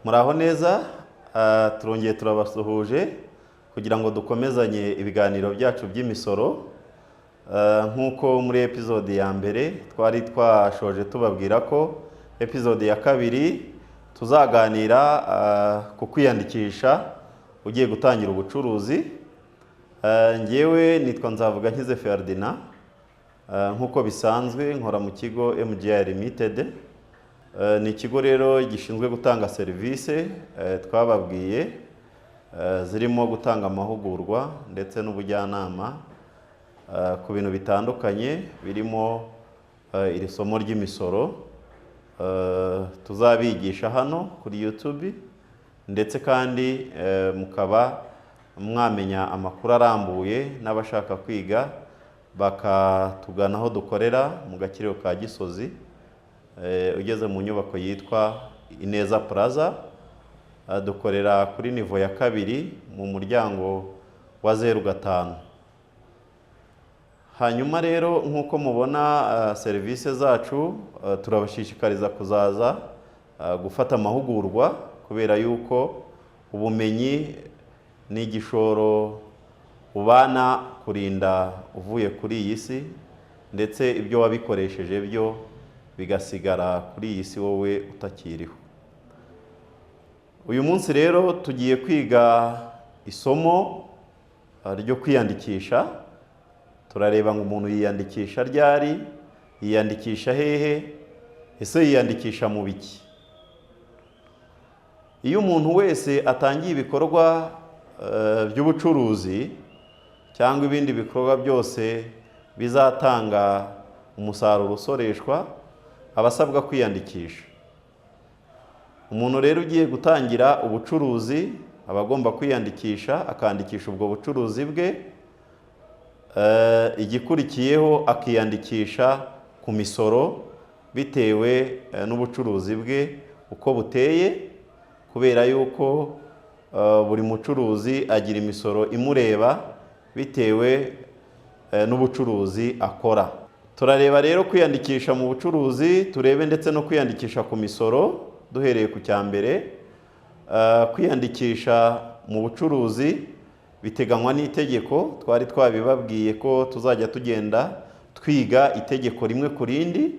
Muraho neza, turongeye turabasuhuje kugira ngo dukomezanye ibiganiro byacu by'imisoro. Nk'uko muri episode ya mbere twari twashoje tubabwira ko episode ya kabiri tuzaganira ku kwiyandikisha ugiye gutangira ubucuruzi. Ngewe nitwa Nzavugankize Ferdinand, nk'uko bisanzwe nkora mu kigo MGI Limited. Ni ikigo rero gishinzwe gutanga serivisi twababwiye zirimo gutanga amahugurwa ndetse n'ubujyanama ku bintu bitandukanye birimo iri somo ry'imisoro tuzabigisha hano kuri YouTube, ndetse kandi mukaba mwamenya amakuru arambuye n'abashaka kwiga bakatugana aho dukorera mu Gakiriro ka Gisozi. Ugeze mu nyubako yitwa Ineza Plaza, dukorera kuri nivo ya kabiri mu muryango wa 05. Hanyuma rero nk'uko mubona serivisi zacu, turabashishikariza kuzaza gufata amahugurwa, kubera yuko ubumenyi ni igishoro ubana kurinda uvuye kuri iyi si, ndetse ibyo wabikoresheje byo bigasigara kuri iyi si wowe utakiriho. Uyu munsi rero tugiye kwiga isomo ryo kwiyandikisha. Turareba ngo umuntu yiyandikisha ryari, yiyandikisha hehe, ese yiyandikisha mu biki. Iyo umuntu wese atangiye ibikorwa by'ubucuruzi cyangwa ibindi bikorwa byose bizatanga umusaruro usoreshwa, abasabwa kwiyandikisha. Umuntu rero ugiye gutangira ubucuruzi aba agomba kwiyandikisha, akandikisha ubwo bucuruzi bwe. Igikurikiyeho akiyandikisha ku misoro bitewe n'ubucuruzi bwe uko buteye, kubera yuko buri mucuruzi agira imisoro imureba bitewe n'ubucuruzi akora. Turareba rero kwiyandikisha mu bucuruzi, turebe ndetse no kwiyandikisha ku misoro. Duhereye ku cya mbere, kwiyandikisha mu bucuruzi biteganywa n'itegeko. Twari twabibabwiye ko tuzajya tugenda twiga itegeko rimwe ku rindi,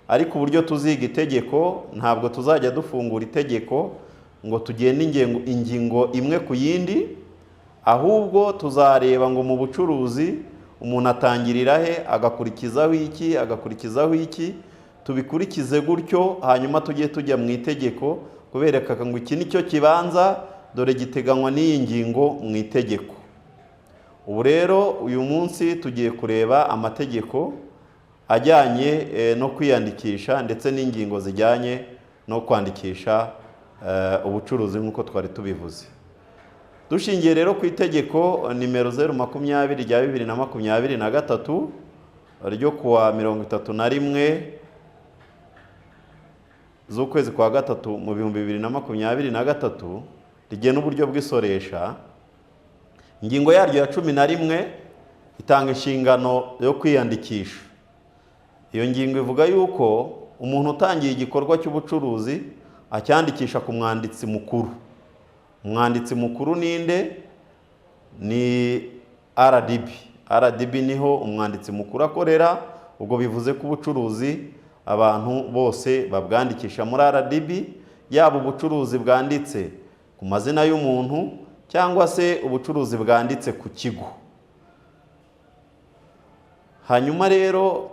ariko uburyo tuziga itegeko ntabwo tuzajya dufungura itegeko ngo tugende ingingo imwe ku yindi, ahubwo tuzareba ngo mu bucuruzi umuntu atangirira he, agakurikizaho iki, agakurikizaho iki, tubikurikize gutyo, hanyuma tujye tujya mu itegeko kubereka ngo iki nicyo kibanza, dore giteganywa n'iyi ngingo mu itegeko. Ubu rero uyu munsi tugiye kureba amategeko ajyanye no kwiyandikisha ndetse n'ingingo zijyanye no kwandikisha ubucuruzi nk'uko twari tubivuze. Dushingiye rero ku itegeko nimero 020/2023 ryo kuwa 31 z'ukwezi kwa gatatu mu 2023 rigena uburyo bw'isoresha, ingingo yaryo ya 11 itanga inshingano yo kwiyandikisha. Iyo ngingo ivuga yuko umuntu utangiye igikorwa cy'ubucuruzi acyandikisha ku mwanditsi mukuru. Umwanditsi mukuru ninde? Ni RDB. RDB niho umwanditsi mukuru akorera. Ubwo bivuze ko ubucuruzi abantu bose babwandikisha muri RDB, yaba ubucuruzi bwanditse ku mazina y'umuntu cyangwa se ubucuruzi bwanditse ku kigo. Hanyuma rero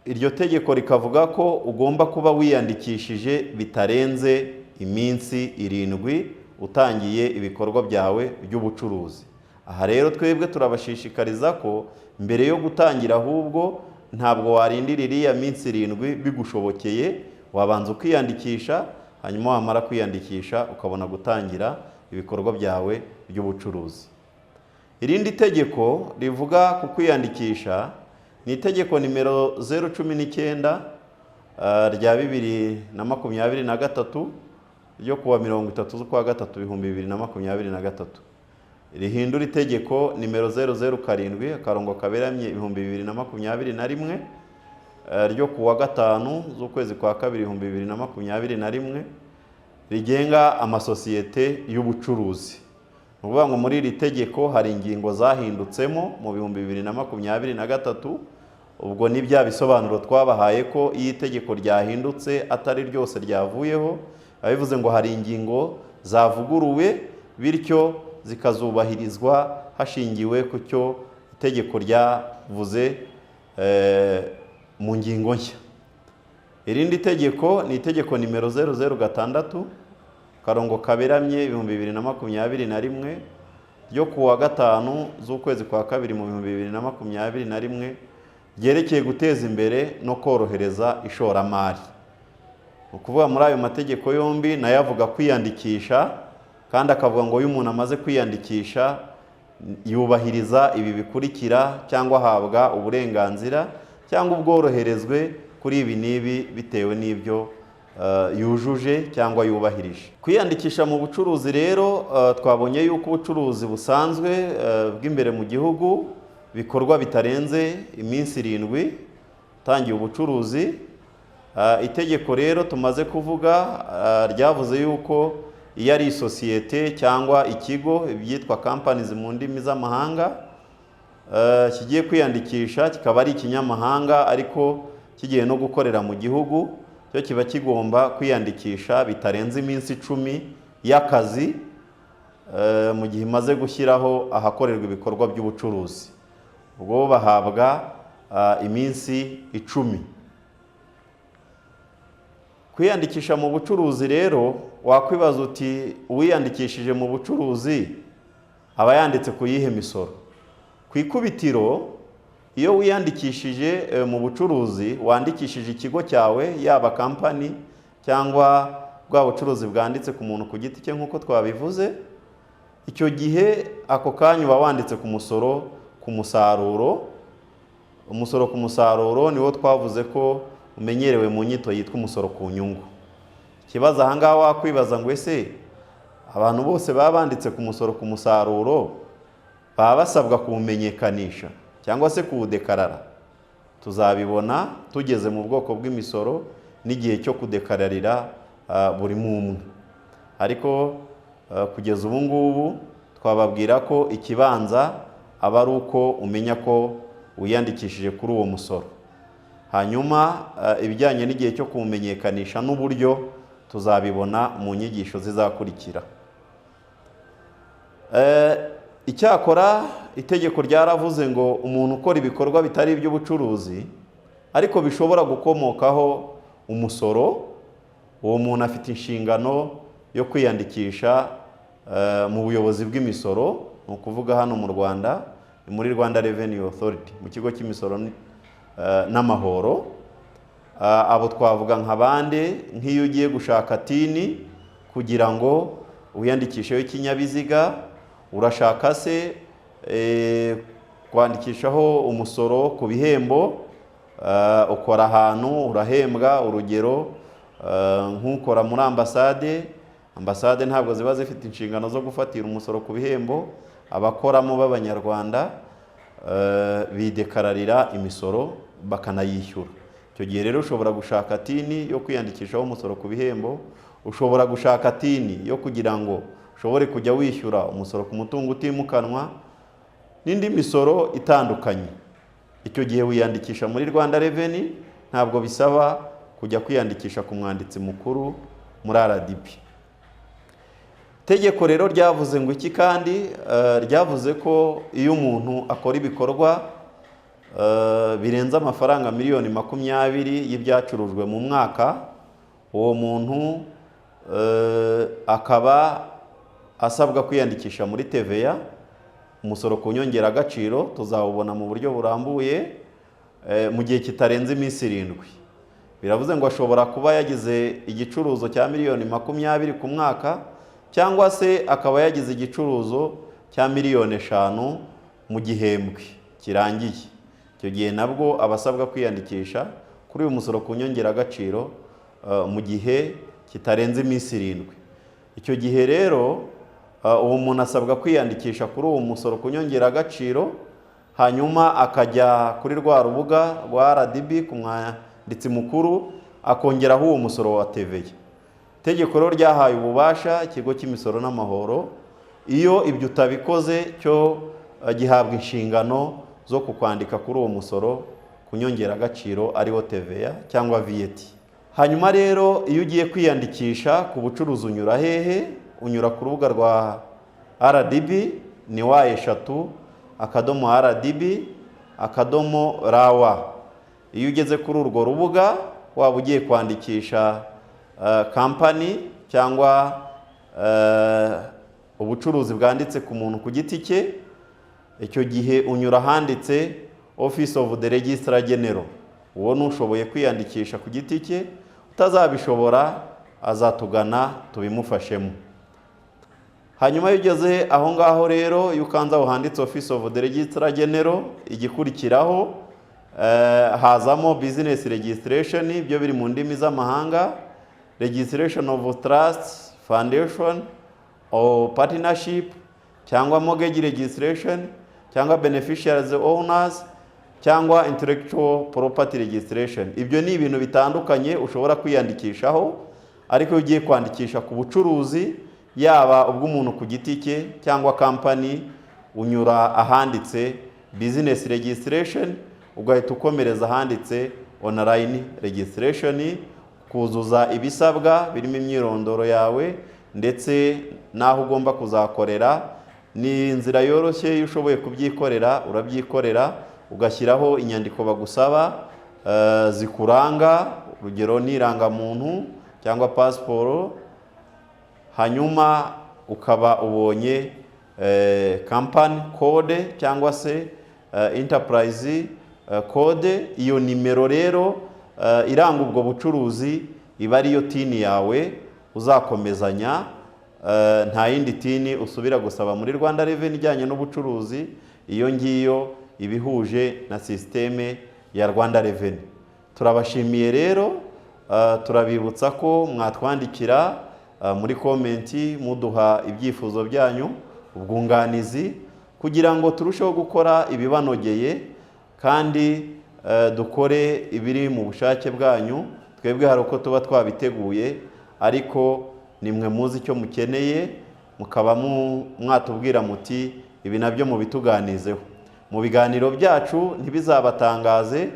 iryo tegeko rikavuga ko ugomba kuba wiyandikishije bitarenze iminsi 7 utangiye ibikorwa byawe by'ubucuruzi. Aha rero twebwe turabashishikariza ko mbere yo gutangira, ahubwo ntabwo warindira iriya minsi 7 bigushobokeye, wabanza ukiyandikisha, hanyuma wamara kwiyandikisha ukabona gutangira ibikorwa byawe by'ubucuruzi. Irindi tegeko rivuga ku kwiyandikisha ni itegeko nimero 019 rya 2023 ryo kuwa 30 z'ukwa gatatu 2023. Rihindura itegeko nimero 007/2021 ryo kuwa 5 z'ukwezi kwa 2 2021 rigenga amasosiyete y'ubucuruzi. Ni ukuvuga ngo muri iri tegeko hari ingingo zahindutsemo mu 2023. Ubwo ni bya bisobanuro twabahaye ko iyo itegeko ryahindutse atari ryose ryavuyeho, bivuze ngo hari ingingo zavuguruwe bityo zikazubahirizwa hashingiwe ku cyo itegeko ryavuze mu ngingo nshya. Irindi tegeko ni itegeko nimero 006 karongo kaberamye 2021 ryo kuwa 5 z'ukwezi kwa 2 mu 2021 ryerekeye guteza imbere no korohereza ishoramari. Ukuvuga muri ayo mategeko yombi nayo avuga kwiyandikisha, kandi akavuga ngo iyo umuntu amaze kwiyandikisha yubahiriza ibi bikurikira cyangwa ahabwa uburenganzira cyangwa ubworoherezwe kuri ibi n'ibi bitewe n'ibyo yujuje cyangwa yubahirije. Kwiyandikisha mu bucuruzi rero twabonye yuko ubucuruzi busanzwe bw'imbere mu gihugu bikorwa bitarenze iminsi 7 utangiye ubucuruzi. Itegeko rero tumaze kuvuga ryavuze yuko iyo ari isosiyete cyangwa ikigo byitwa companies mu ndimi z'amahanga kigiye kwiyandikisha, kikaba ari ikinyamahanga ariko kigiye no gukorera mu gihugu, cyo kiba kigomba kwiyandikisha bitarenze iminsi 10 y'akazi mu gihe imaze gushyiraho ahakorerwa ibikorwa by'ubucuruzi. Ubwo bahabwa iminsi 10. Kwiyandikisha mu bucuruzi rero wakwibaza uti uwiyandikishije mu bucuruzi aba yanditse ku yihe misoro? Ku ikubitiro iyo wiyandikishije mu bucuruzi wandikishije ikigo cyawe, yaba kampani cyangwa bwa bucuruzi bwanditse ku muntu ku giti cye nk'uko twabivuze, icyo gihe ako kanya uba wanditse ku musoro ku musaruro. Umusoro ku musaruro niwo twavuze ko umenyerewe mu nyito yitwa umusoro ku nyungu. Ikibazo aha ngaha wakwibaza ngo ese abantu bose baba banditse ku musoro ku musaruro baba basabwa kuwumenyekanisha cyangwa se kuwudekarara? Tuzabibona tugeze mu bwoko bw'imisoro n'igihe cyo kudekararira buri umwe. Ariko kugeza ubu ngubu twababwira ko ikibanza aba ari uko umenya ko wiyandikishije kuri uwo musoro. Hanyuma ibijyanye n'igihe cyo kuwumenyekanisha n'uburyo tuzabibona mu nyigisho zizakurikira. Icyakora itegeko ryaravuze ngo umuntu ukora ibikorwa bitari iby'ubucuruzi ariko bishobora gukomokaho umusoro, uwo muntu afite inshingano yo kwiyandikisha mu buyobozi bw'imisoro. Ni ukuvuga hano mu Rwanda ni muri Rwanda Revenue Authority, mu kigo cy'imisoro n'amahoro. Abo twavuga nka bande, nk'iyo ugiye gushaka tini kugira ngo wiyandikisheho ikinyabiziga, urashaka se kwandikishaho umusoro ku bihembo, ukora ahantu urahembwa. Urugero nk'ukora muri ambasade ntabwo ziba zifite inshingano zo gufatira umusoro ku bihembo. Abakoramo b'Abanyarwanda bidekararira imisoro bakanayishyura. Icyo gihe rero ushobora gushaka tini yo kwiyandikishaho umusoro ku bihembo, ushobora gushaka tini yo kugira ngo ushobore kujya wishyura umusoro ku mutungo utimukanwa n'indi misoro itandukanye. Icyo gihe wiyandikisha muri Rwanda Revenue, ntabwo bisaba kujya kwiyandikisha ku mwanditsi mukuru muri RDB. Itegeko rero ryavuze ngo iki kandi? Ryavuze ko iyo umuntu akora ibikorwa birenze amafaranga miliyoni 20 y'ibyacurujwe mu mwaka, uwo muntu akaba asabwa kwiyandikisha muri TVA, umusoro ku nyongeragaciro. Tuzawubona mu buryo burambuye mu gihe kitarenze iminsi 7. Biravuze ngo ashobora kuba yagize igicuruzo cya miliyoni 20 ku mwaka, cyangwa se akaba yagize igicuruzo cya miliyoni 5 mu gihembwe kirangiye. Icyo gihe nabwo abasabwa kwiyandikisha kuri uyu musoro ku nyongeragaciro mu gihe kitarenze iminsi 7. Icyo gihe rero uwo muntu asabwa kwiyandikisha kuri uwo musoro ku nyongeragaciro, hanyuma akajya kuri rwa rubuga rwa RDB ku mwanditsi mukuru akongeraho uwo musoro wa TVA. itegeko rero ryahaye ububasha ikigo cy'imisoro n'amahoro, iyo ibyo utabikoze cyo gihabwa inshingano zo kukwandika kuri uwo musoro ku nyongeragaciro ariwo TVA cyangwa VAT. Hanyuma rero iyo ugiye kwiyandikisha ku bucuruzi unyura hehe? Unyura ku rubuga rwa RDB, ni wa@rdb.rw. Iyo ugeze kuri urwo rubuga waba ugiye kwandikisha kampani cyangwa ubucuruzi bwanditse ku muntu ku giti cye, icyo gihe unyura handitse Office of the Registrar General. Uwo nushoboye kwiyandikisha ku giti cye, utazabishobora azatugana tubimufashemo. Hanyuma iyo ugeze aho ngaho rero, iyo ukanze aho handitse Office of the Registrar General, igikurikiraho hazamo Business Registration, ibyo biri mu ndimi z'amahanga, Registration of Trust, Foundation or Partnership, cyangwa Mortgage Registration, cyangwa Beneficiaries Owners, cyangwa Intellectual Property Registration. Ibyo ni ibintu bitandukanye ushobora kwiyandikishaho, ariko ugiye kwandikisha ku bucuruzi yaba ubw'umuntu ku giti cye cyangwa company, unyura ahanditse Business Registration, ugahita ukomereza ahanditse Online Registration, kuzuza ibisabwa birimo imyirondoro yawe ndetse naho ugomba kuzakorera. Ni inzira yoroshye, iyo ushoboye kubyikorera urabyikorera, ugashyiraho inyandiko bagusaba zikuranga, urugero ni irangamuntu cyangwa pasiporo, hanyuma ukaba ubonye company code cyangwa se enterprise code. Iyo nimero rero iranga ubwo bucuruzi iba ariyo tini yawe uzakomezanya, nta yindi tini usubira gusaba muri Rwanda Revenue ijyanye n'ubucuruzi. Iyo ngiyo ibihuje na systeme ya Rwanda Revenue. Turabashimiye rero, turabibutsa ko mwatwandikira muri komenti muduha ibyifuzo byanyu, ubwunganizi, kugira ngo turusheho gukora ibibanogeye kandi dukore ibiri mu bushake bwanyu. Twebwe hari uko tuba twabiteguye, ariko nimwe muzi icyo mukeneye, mukaba mwatubwira muti ibi nabyo mubituganizeho. Mu biganiro byacu ntibizabatangaze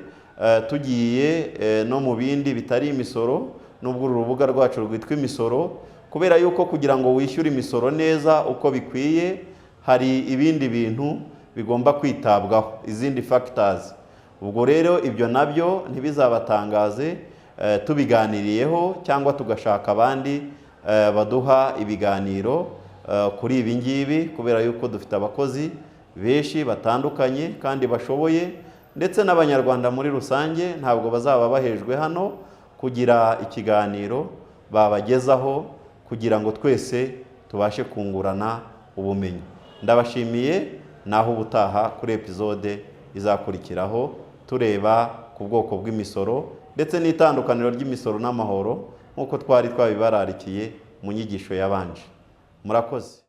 tugiye no mu bindi bitari imisoro, nubwo urubuga rwacu rwitwa imisoro, kubera yuko kugira ngo wishyure imisoro neza uko bikwiye hari ibindi bintu bigomba kwitabwaho, izindi factors. Ubwo rero ibyo nabyo ntibizabatangaze tubiganiriyeho, cyangwa tugashaka abandi baduha ibiganiro kuri ibi ngibi, kubera yuko dufite abakozi benshi batandukanye kandi bashoboye, ndetse n'abanyarwanda muri rusange ntabwo bazaba bahejwe hano kugira ikiganiro babagezaho, kugira ngo twese tubashe kungurana ubumenyi. Ndabashimiye, naho ubutaha kuri episode izakurikiraho tureba ku bwoko bw'imisoro ndetse n'itandukaniro ry'imisoro n'amahoro nk'uko twari twabibararikiye mu nyigisho yabanje. Murakoze.